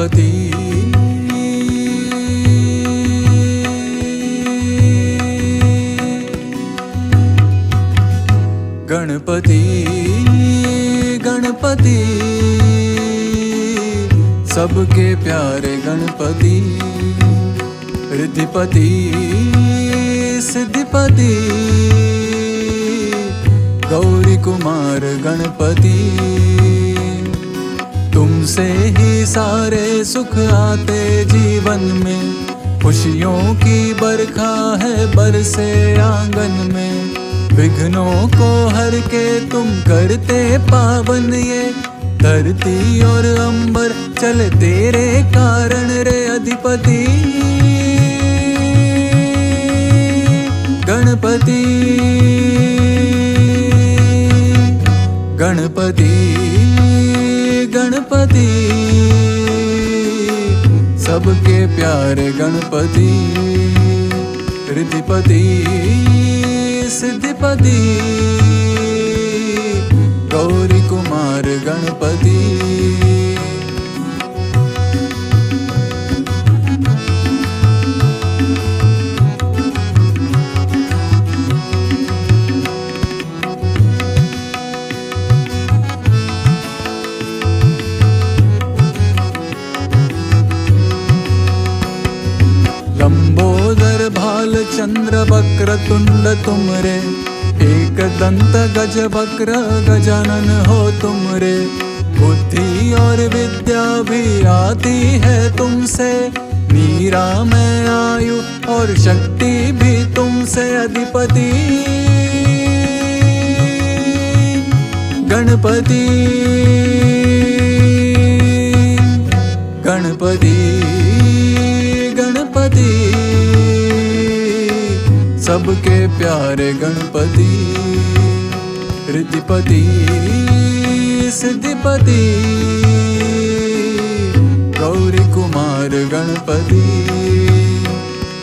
गणपति गणपति गणपति सबके प्यारे गणपति रिद्धिपति सिद्धिपति गौरी कुमार गणपति तुमसे ही सारे सुख आते जीवन में, खुशियों की बरखा है बरसे आंगन में, विघ्नों को हर के तुम करते पावन, ये धरती और अंबर चले तेरे कारण रे अधिपति गणपति गणपति गणपति सबके प्यारे गणपति रिद्धिपति सिद्धिपति गौरी कुमार गणपति लंबोदर भाल चंद्र वक्र तुंड तुम रे, एक दंत गज वक्र गजानन हो तुम रे, बुद्धि और विद्या भी आती है तुमसे, मीरा में आयु और शक्ति भी तुमसे अधिपति गणपति गणपति गणपति सबके प्यारे गणपति रिद्धिपति सिद्धिपति गौरी कुमार गणपति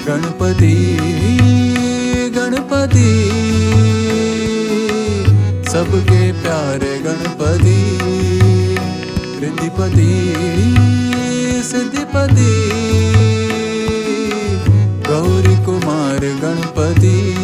गणपति गणपति सबके प्यारे गणपति रिद्धिपति सिद्धिपति गौरी कुमार गणपति।